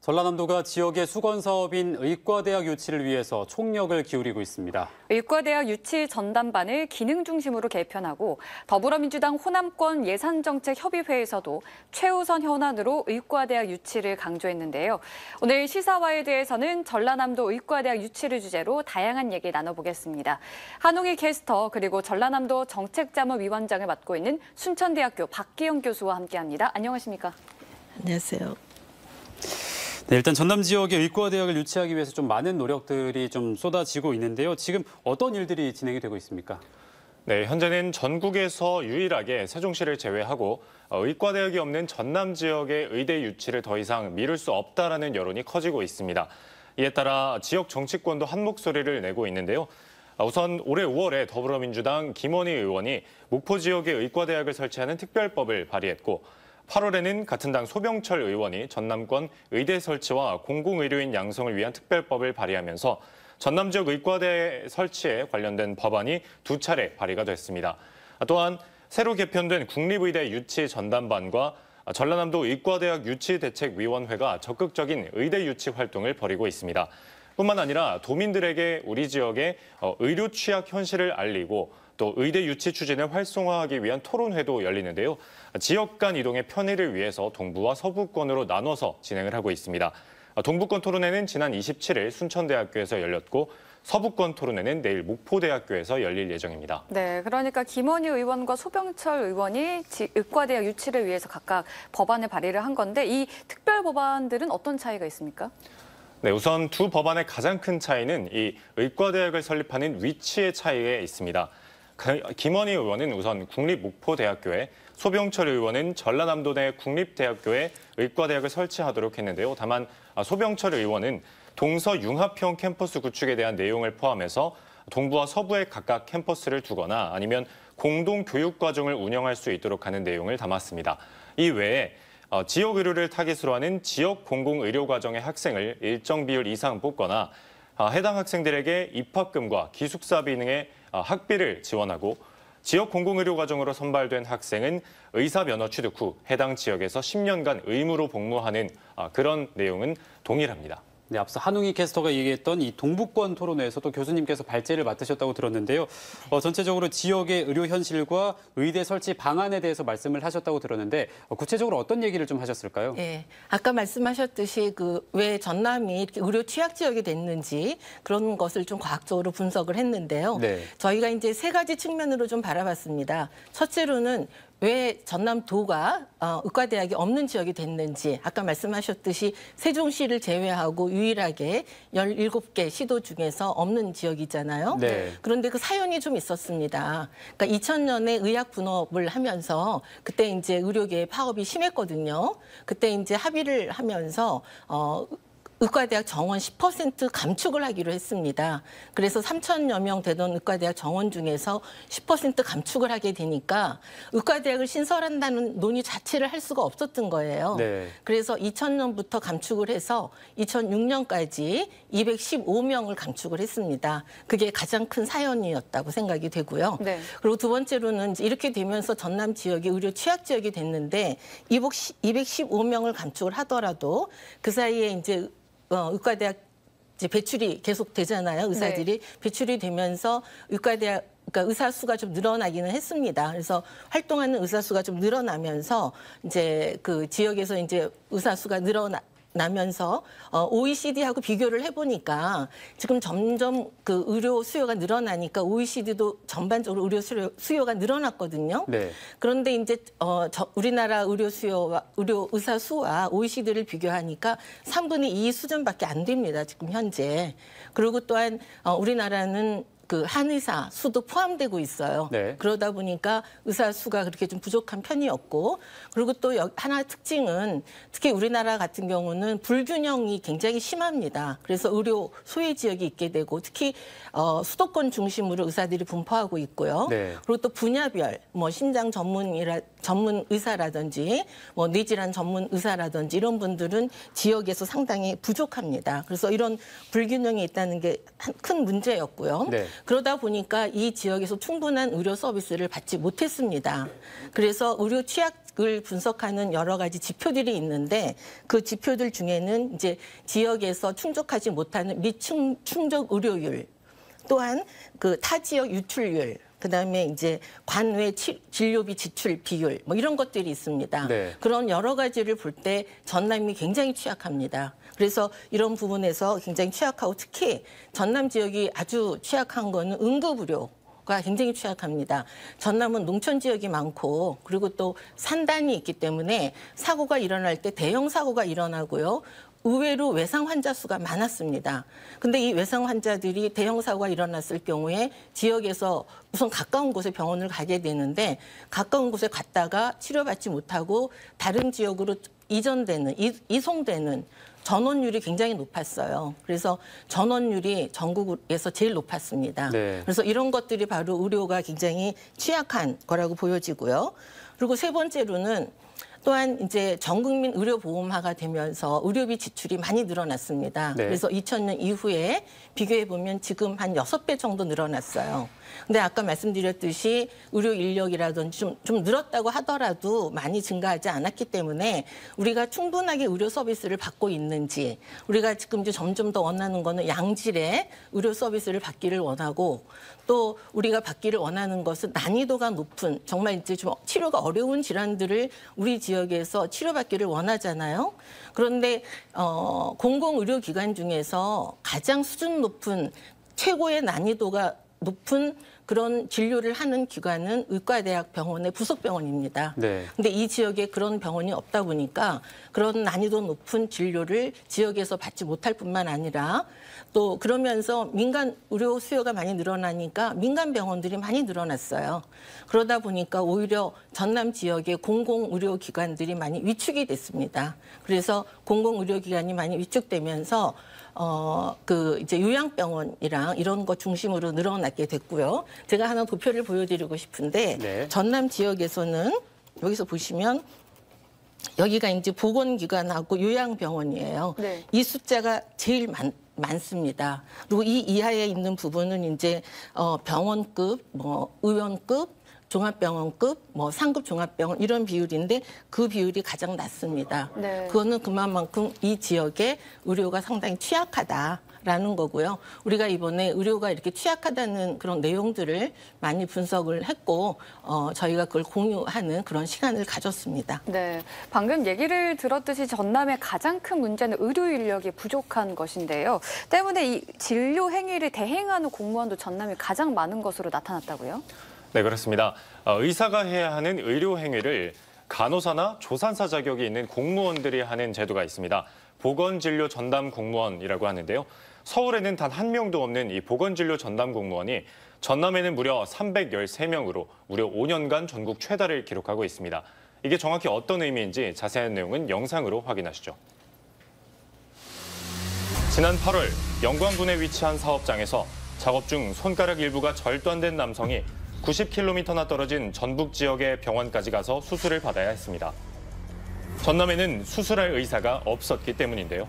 전라남도가 지역의 수건 사업인 의과대학 유치를 위해서 총력을 기울이고 있습니다. 의과대학 유치 전담반을 기능 중심으로 개편하고 더불어민주당 호남권 예산정책협의회에서도 최우선 현안으로 의과대학 유치를 강조했는데요. 오늘 시사와이드에서는 전라남도 의과대학 유치를 주제로 다양한 얘기 나눠보겠습니다. 한웅희 캐스터 그리고 전라남도 정책자문위원장을 맡고 있는 순천대학교 박기영 교수와 함께합니다. 안녕하십니까? 안녕하세요. 네, 일단 전남 지역의 의과대학을 유치하기 위해서 좀 많은 노력들이 좀 쏟아지고 있는데요. 지금 어떤 일들이 진행이 되고 있습니까? 네, 현재는 전국에서 유일하게 세종시를 제외하고 의과대학이 없는 전남 지역의 의대 유치를 더 이상 미룰 수 없다라는 여론이 커지고 있습니다. 이에 따라 지역 정치권도 한 목소리를 내고 있는데요. 우선 올해 5월에 더불어민주당 김원희 의원이 목포 지역에 의과대학을 설치하는 특별법을 발의했고 8월에는 같은 당 소병철 의원이 전남권 의대 설치와 공공의료인 양성을 위한 특별법을 발의하면서 전남 지역 의과대 설치에 관련된 법안이 두 차례 발의가 됐습니다. 또한 새로 개편된 국립의대 유치 전담반과 전라남도 의과대학 유치대책위원회가 적극적인 의대 유치 활동을 벌이고 있습니다. 뿐만 아니라 도민들에게 우리 지역의 의료 취약 현실을 알리고 또 의대 유치 추진을 활성화하기 위한 토론회도 열리는데요. 지역 간 이동의 편의를 위해서 동부와 서부권으로 나눠서 진행을 하고 있습니다. 동부권 토론회는 지난 27일 순천대학교에서 열렸고 서부권 토론회는 내일 목포대학교에서 열릴 예정입니다. 네, 그러니까 김원희 의원과 소병철 의원이 의과대학 유치를 위해서 각각 법안을 발의를 한 건데 이 특별 법안들은 어떤 차이가 있습니까? 네, 우선 두 법안의 가장 큰 차이는 이 의과대학을 설립하는 위치의 차이에 있습니다. 김원희 의원은 우선 국립목포대학교에, 소병철 의원은 전라남도 내 국립대학교에 의과대학을 설치하도록 했는데요. 다만 소병철 의원은 동서융합형 캠퍼스 구축에 대한 내용을 포함해서 동부와 서부에 각각 캠퍼스를 두거나 아니면 공동교육과정을 운영할 수 있도록 하는 내용을 담았습니다. 이 외에 지역 의료를 타깃으로 하는 지역 공공의료과정의 학생을 일정 비율 이상 뽑거나 해당 학생들에게 입학금과 기숙사비 등의 학비를 지원하고 지역 공공의료과정으로 선발된 학생은 의사 면허 취득 후 해당 지역에서 10년간 의무로 복무하는 그런 내용은 동일합니다. 네, 앞서 한웅희 캐스터가 얘기했던 이 동부권 토론회에서도 교수님께서 발제를 맡으셨다고 들었는데요. 전체적으로 지역의 의료 현실과 의대 설치 방안에 대해서 말씀을 하셨다고 들었는데 구체적으로 어떤 얘기를 좀 하셨을까요? 네, 아까 말씀하셨듯이 왜 전남이 이렇게 의료 취약 지역이 됐는지 그런 것을 좀 과학적으로 분석을 했는데요. 네. 저희가 이제 세 가지 측면으로 좀 바라봤습니다. 첫째로는 왜 전남도가 의과대학이 없는 지역이 됐는지 아까 말씀하셨듯이 세종시를 제외하고 유일하게 17개 시도 중에서 없는 지역이잖아요. 네. 그런데 그 사연이 좀 있었습니다. 그러니까 2000년에 의학 분업을 하면서 그때 이제 의료계의 파업이 심했거든요. 그때 이제 합의를 하면서 의과대학 정원 10% 감축을 하기로 했습니다. 그래서 3,000여 명 되던 의과대학 정원 중에서 10% 감축을 하게 되니까 의과대학을 신설한다는 논의 자체를 할 수가 없었던 거예요. 네. 그래서 2000년부터 감축을 해서 2006년까지 215명을 감축을 했습니다. 그게 가장 큰 사연이었다고 생각이 되고요. 네. 그리고 두 번째로는 이렇게 되면서 전남 지역이 의료 취약 지역이 됐는데 215명을 감축을 하더라도 그 사이에 이제 의과대학 이제 배출이 계속 되잖아요. 의사들이 네. 배출이 되면서 의과대학 그러니까 의사 수가 좀 늘어나기는 했습니다. 그래서 활동하는 의사 수가 좀 늘어나면서 이제 그 지역에서 이제 의사 수가 늘어나면서 OECD하고 비교를 해보니까 지금 점점 그 의료 수요가 늘어나니까 OECD도 전반적으로 의료 수요가 늘어났거든요. 네. 그런데 이제 우리나라 의료 수요와 의료 의사 수와 OECD를 비교하니까 3분의 2 수준밖에 안 됩니다. 지금 현재. 그리고 또한 우리나라는 그 한의사 수도 포함되고 있어요. 네. 그러다 보니까 의사 수가 그렇게 좀 부족한 편이었고, 그리고 또 하나 특징은 특히 우리나라 같은 경우는 불균형이 굉장히 심합니다. 그래서 의료 소외 지역이 있게 되고 특히 수도권 중심으로 의사들이 분포하고 있고요. 네. 그리고 또 분야별 심장 전문 의사라든지 뇌질환 전문 의사라든지 이런 분들은 지역에서 상당히 부족합니다. 그래서 이런 불균형이 있다는 게 큰 문제였고요. 네. 그러다 보니까 이 지역에서 충분한 의료 서비스를 받지 못했습니다. 그래서 의료 취약 지역을 분석하는 여러 가지 지표들이 있는데 그 지표들 중에는 이제 지역에서 충족하지 못하는 미충족 의료율, 또한 그 타 지역 유출률, 그다음에 이제 관외 진료비 지출 비율 뭐 이런 것들이 있습니다. 네. 그런 여러 가지를 볼 때 전남이 굉장히 취약합니다. 그래서 이런 부분에서 굉장히 취약하고 특히 전남 지역이 아주 취약한 거는 응급의료가 굉장히 취약합니다. 전남은 농촌 지역이 많고 그리고 또 산단이 있기 때문에 사고가 일어날 때 대형 사고가 일어나고요. 의외로 외상 환자 수가 많았습니다. 근데 이 외상 환자들이 대형 사고가 일어났을 경우에 지역에서 우선 가까운 곳에 병원을 가게 되는데 가까운 곳에 갔다가 치료받지 못하고 다른 지역으로 이송되는 전원율이 굉장히 높았어요. 그래서 전원율이 전국에서 제일 높았습니다. 네. 그래서 이런 것들이 바로 의료가 굉장히 취약한 거라고 보여지고요. 그리고 세 번째로는 또한 이제 전국민 의료보험화가 되면서 의료비 지출이 많이 늘어났습니다. 네. 그래서 2000년 이후에 비교해 보면 지금 한 6배 정도 늘어났어요. 근데 아까 말씀드렸듯이 의료 인력이라든지 좀 늘었다고 하더라도 많이 증가하지 않았기 때문에 우리가 충분하게 의료 서비스를 받고 있는지, 우리가 지금 이제 점점 더 원하는 거는 양질의 의료 서비스를 받기를 원하고, 또 우리가 받기를 원하는 것은 난이도가 높은 정말 이제 좀 치료가 어려운 질환들을 우리 지역에서 치료받기를 원하잖아요. 그런데 공공의료기관 중에서 가장 수준 높은 최고의 난이도가 높은 그런 진료를 하는 기관은 의과대학병원의 부속병원입니다. 네. 근데 이 지역에 그런 병원이 없다 보니까 그런 난이도 높은 진료를 지역에서 받지 못할 뿐만 아니라 또 그러면서 민간 의료 수요가 많이 늘어나니까 민간 병원들이 많이 늘어났어요. 그러다 보니까 오히려 전남 지역의 공공의료기관들이 많이 위축이 됐습니다. 그래서 공공의료기관이 많이 위축되면서 이제 요양병원이랑 이런 거 중심으로 늘어나게 됐고요. 제가 하나 도표를 보여드리고 싶은데 네. 전남 지역에서는 여기서 보시면 여기가 이제 보건기관하고 요양병원이에요. 네. 이 숫자가 제일 많습니다. 그리고 이 이하에 있는 부분은 이제 병원급, 뭐 의원급, 종합병원급, 뭐 상급 종합병원 이런 비율인데 그 비율이 가장 낮습니다. 네. 그거는 그만큼 이 지역의 의료가 상당히 취약하다라는 거고요. 우리가 이번에 의료가 이렇게 취약하다는 그런 내용들을 많이 분석을 했고 저희가 그걸 공유하는 그런 시간을 가졌습니다. 네, 방금 얘기를 들었듯이 전남의 가장 큰 문제는 의료 인력이 부족한 것인데요. 때문에 이 진료 행위를 대행하는 공무원도 전남이 가장 많은 것으로 나타났다고요? 네, 그렇습니다. 의사가 해야 하는 의료 행위를 간호사나 조산사 자격이 있는 공무원들이 하는 제도가 있습니다. 보건진료 전담 공무원이라고 하는데요. 서울에는 단 한 명도 없는 이 보건진료 전담 공무원이 전남에는 무려 313명으로 무려 5년간 전국 최다를 기록하고 있습니다. 이게 정확히 어떤 의미인지 자세한 내용은 영상으로 확인하시죠. 지난 8월 영광군에 위치한 사업장에서 작업 중 손가락 일부가 절단된 남성이 90km나 떨어진 전북 지역의 병원까지 가서 수술을 받아야 했습니다. 전남에는 수술할 의사가 없었기 때문인데요.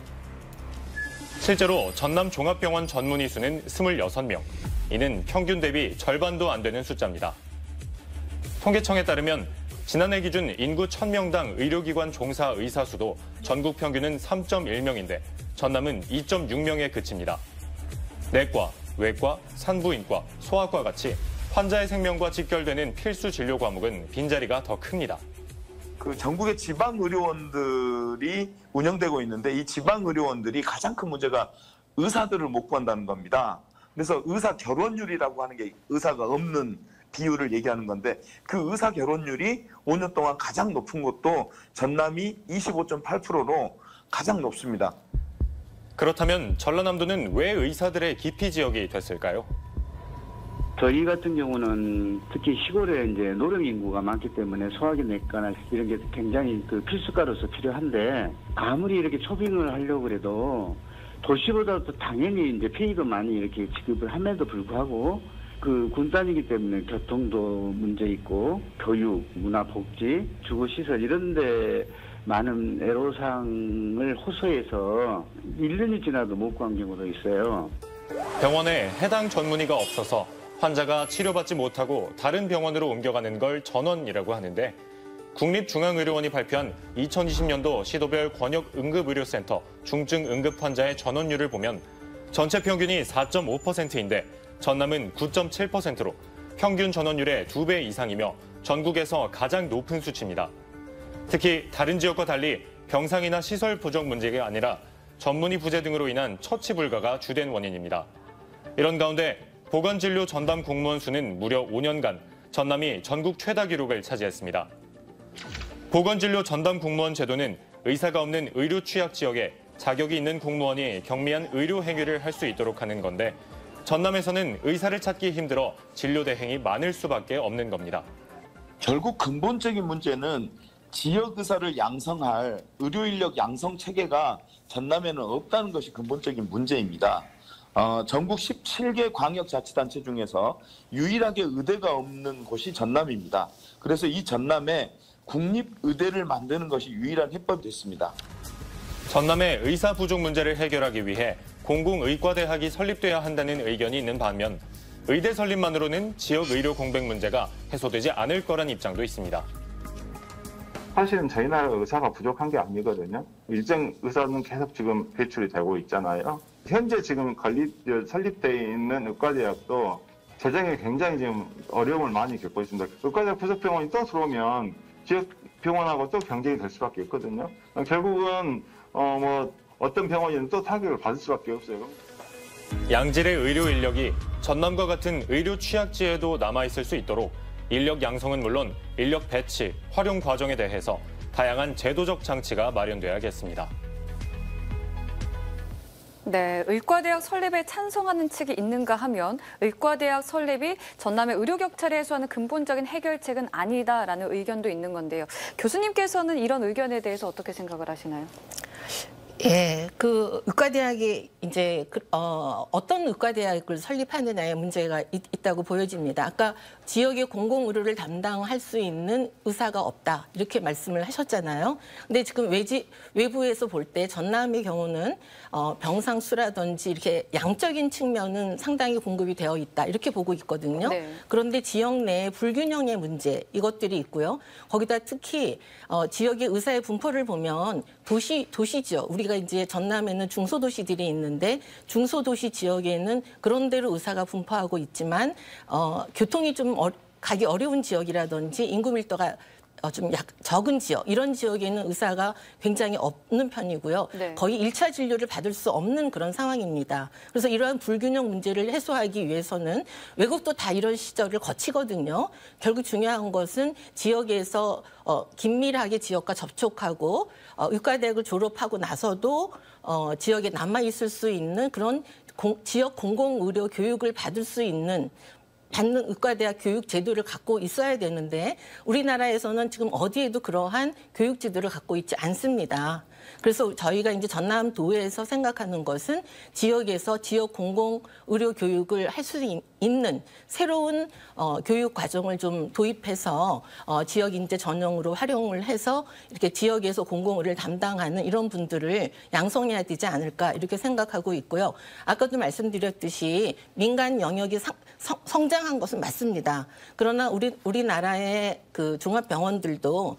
실제로 전남 종합병원 전문의 수는 26명. 이는 평균 대비 절반도 안 되는 숫자입니다. 통계청에 따르면 지난해 기준 인구 1000명당 의료기관 종사 의사 수도 전국 평균은 3.1명인데 전남은 2.6명에 그칩니다. 내과, 외과, 산부인과, 소아과 같이 환자의 생명과 직결되는 필수 진료 과목은 빈자리가 더 큽니다. 그 전국의 지방 의료원들이 운영되고 있는데 이 지방 의료원들이 가장 큰 문제가 의사들을 못 구한다는 겁니다. 그래서 의사 결혼율이라고 하는 게 의사가 없는 비율을 얘기하는 건데 그 의사 결혼율이 5년 동안 가장 높은 곳도 전남이 25.8%로 가장 높습니다. 그렇다면 전라남도는 왜 의사들의 기피 지역이 됐을까요? 저희 같은 경우는 특히 시골에 이제 노령 인구가 많기 때문에 소화기 내과나 이런 게 굉장히 그 필수가로서 필요한데 아무리 이렇게 초빙을 하려고 해도 도시보다도 당연히 이제 페이도 많이 이렇게 지급을 함에도 불구하고 그 군단이기 때문에 교통도 문제 있고 교육, 문화, 복지, 주거시설 이런 데 많은 애로사항을 호소해서 1년이 지나도 못 구한 경우도 있어요. 병원에 해당 전문의가 없어서 환자가 치료받지 못하고 다른 병원으로 옮겨가는 걸 전원이라고 하는데 국립중앙의료원이 발표한 2020년도 시도별 권역응급의료센터 중증응급환자의 전원율을 보면 전체 평균이 4.5%인데 전남은 9.7%로 평균 전원율의 2배 이상이며 전국에서 가장 높은 수치입니다. 특히 다른 지역과 달리 병상이나 시설 부족 문제가 아니라 전문의 부재 등으로 인한 처치 불가가 주된 원인입니다. 이런 가운데 보건진료 전담 공무원 수는 무려 5년간 전남이 전국 최다 기록을 차지했습니다. 보건진료 전담 공무원 제도는 의사가 없는 의료 취약 지역에 자격이 있는 공무원이 경미한 의료 행위를 할 수 있도록 하는 건데 전남에서는 의사를 찾기 힘들어 진료 대행이 많을 수밖에 없는 겁니다. 결국 근본적인 문제는 지역 의사를 양성할 의료 인력 양성 체계가 전남에는 없다는 것이 근본적인 문제입니다. 전국 17개 광역자치단체 중에서 유일하게 의대가 없는 곳이 전남입니다. 그래서 이 전남에 국립의대를 만드는 것이 유일한 해법이 됐습니다. 전남의 의사 부족 문제를 해결하기 위해 공공의과대학이 설립돼야 한다는 의견이 있는 반면 의대 설립만으로는 지역 의료 공백 문제가 해소되지 않을 거란 입장도 있습니다. 사실은 저희 나라 의사가 부족한 게 아니거든요. 일정 의사는 계속 지금 배출이 되고 있잖아요. 현재 지금 설립되어 있는 의과대학도 재정에 굉장히 지금 어려움을 많이 겪고 있습니다. 의과대학 부속병원이 또 들어오면 지역 병원하고 또 경쟁이 될 수밖에 없거든요. 결국은 어떤 병원이든 또 타격을 받을 수밖에 없어요. 양질의 의료 인력이 전남과 같은 의료 취약지에도 남아있을 수 있도록 인력 양성은 물론 인력 배치, 활용 과정에 대해서 다양한 제도적 장치가 마련돼야겠습니다. 네, 의과대학 설립에 찬성하는 측이 있는가 하면 의과대학 설립이 전남의 의료 격차를 해소하는 근본적인 해결책은 아니다라는 의견도 있는 건데요. 교수님께서는 이런 의견에 대해서 어떻게 생각을 하시나요? 예, 그 의과대학이 이제 어떤 의과대학을 설립하느냐에 문제가 있다고 보여집니다. 아까 지역의 공공의료를 담당할 수 있는 의사가 없다 이렇게 말씀을 하셨잖아요. 근데 지금 외부에서 볼 때 전남의 경우는 병상 수라든지 이렇게 양적인 측면은 상당히 공급이 되어 있다 이렇게 보고 있거든요. 네. 그런데 지역 내에 불균형의 문제 이것들이 있고요. 거기다 특히 지역의 의사의 분포를 보면 도시 지역 우리가 이제 전남에는 중소도시들이 있는데 중소도시 지역에는 그런 대로 의사가 분포하고 있지만 교통이 좀 가기 어려운 지역이라든지 인구 밀도가 좀 적은 지역, 이런 지역에는 의사가 굉장히 없는 편이고요. 네. 거의 1차 진료를 받을 수 없는 그런 상황입니다. 그래서 이러한 불균형 문제를 해소하기 위해서는 외국도 다 이런 시절을 거치거든요. 결국 중요한 것은 지역에서 긴밀하게 지역과 접촉하고 의과대학을 졸업하고 나서도 지역에 남아있을 수 있는 그런 지역 공공의료 교육을 받을 수 있는 받는 의과대학 교육 제도를 갖고 있어야 되는데 우리나라에서는 지금 어디에도 그러한 교육 제도를 갖고 있지 않습니다. 그래서 저희가 이제 전남도에서 생각하는 것은 지역에서 지역 공공의료 교육을 할 수 있는 새로운 교육 과정을 좀 도입해서 지역 인재 전형으로 활용을 해서 이렇게 지역에서 공공의료를 담당하는 이런 분들을 양성해야 되지 않을까 이렇게 생각하고 있고요. 아까도 말씀드렸듯이 민간 영역이 성장한 것은 맞습니다. 그러나 우리나라의 그 종합병원들도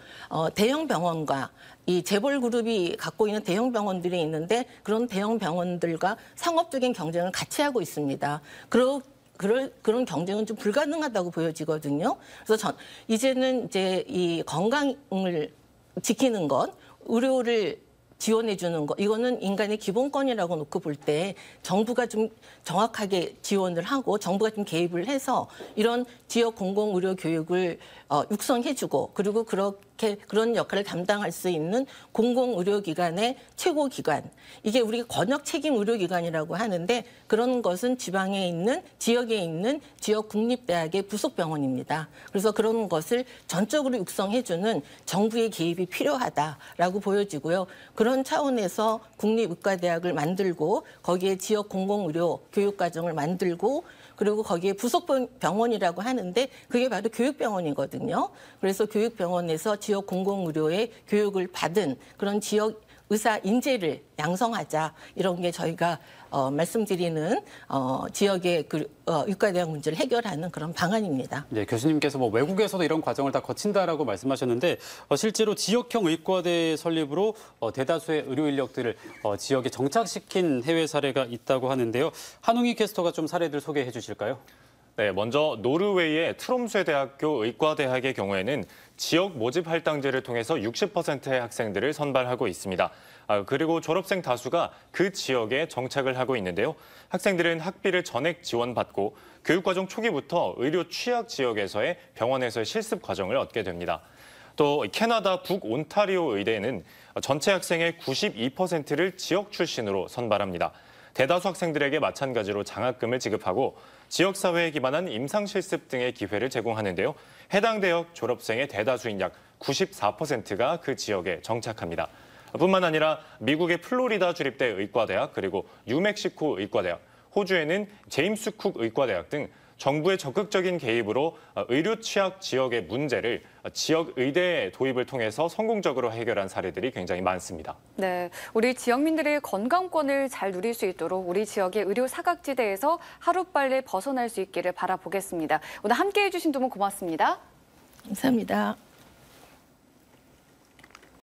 대형 병원과 이 재벌 그룹이 갖고 있는 대형 병원들이 있는데 그런 대형 병원들과 상업적인 경쟁을 같이 하고 있습니다. 그런 경쟁은 좀 불가능하다고 보여지거든요. 그래서 이제는 이제 이 건강을 지키는 것, 의료를 지원해 주는 거, 이거는 인간의 기본권이라고 놓고 볼 때 정부가 좀 정확하게 지원을 하고 정부가 좀 개입을 해서 이런 지역 공공의료 교육을 육성해 주고 그리고 그런 역할을 담당할 수 있는 공공의료기관의 최고기관, 이게 우리가 권역 책임 의료기관이라고 하는데 그런 것은 지방에 있는 지역에 있는 지역 국립대학의 부속병원입니다. 그래서 그런 것을 전적으로 육성해 주는 정부의 개입이 필요하다라고 보여지고요. 그런 차원에서 국립의과대학을 만들고 거기에 지역 공공의료 교육과정을 만들고 그리고 거기에 부속병원이라고 하는데 그게 바로 교육병원이거든요. 그래서 교육병원에서 지역 공공의료의 교육을 받은 그런 지역 의사 인재를 양성하자 이런 게 저희가 말씀드리는 지역의 의과대학 문제를 해결하는 그런 방안입니다. 네, 교수님께서 뭐 외국에서도 이런 과정을 다 거친다라고 말씀하셨는데 실제로 지역형 의과대 설립으로 대다수의 의료 인력들을 지역에 정착시킨 해외 사례가 있다고 하는데요. 한웅희 캐스터가 좀 사례들 소개해 주실까요? 네, 먼저 노르웨이의 트롬스ø 대학교 의과대학의 경우에는 지역 모집 할당제를 통해서 60%의 학생들을 선발하고 있습니다. 그리고 졸업생 다수가 그 지역에 정착을 하고 있는데요. 학생들은 학비를 전액 지원받고 교육과정 초기부터 의료 취약 지역에서의 병원에서의 실습 과정을 얻게 됩니다. 또 캐나다 북온타리오 의대는 전체 학생의 92%를 지역 출신으로 선발합니다. 대다수 학생들에게 마찬가지로 장학금을 지급하고 지역사회에 기반한 임상실습 등의 기회를 제공하는데요. 해당 대학 졸업생의 대다수인 약 94%가 그 지역에 정착합니다. 뿐만 아니라 미국의 플로리다 주립대 의과대학 그리고 뉴멕시코 의과대학, 호주에는 제임스 쿡 의과대학 등 정부의 적극적인 개입으로 의료 취약 지역의 문제를 지역 의대 도입을 통해서 성공적으로 해결한 사례들이 굉장히 많습니다. 네, 우리 지역민들의 건강권을 잘 누릴 수 있도록 우리 지역의 의료 사각지대에서 하루빨리 벗어날 수 있기를 바라보겠습니다. 오늘 함께해 주신 두 분 고맙습니다. 감사합니다.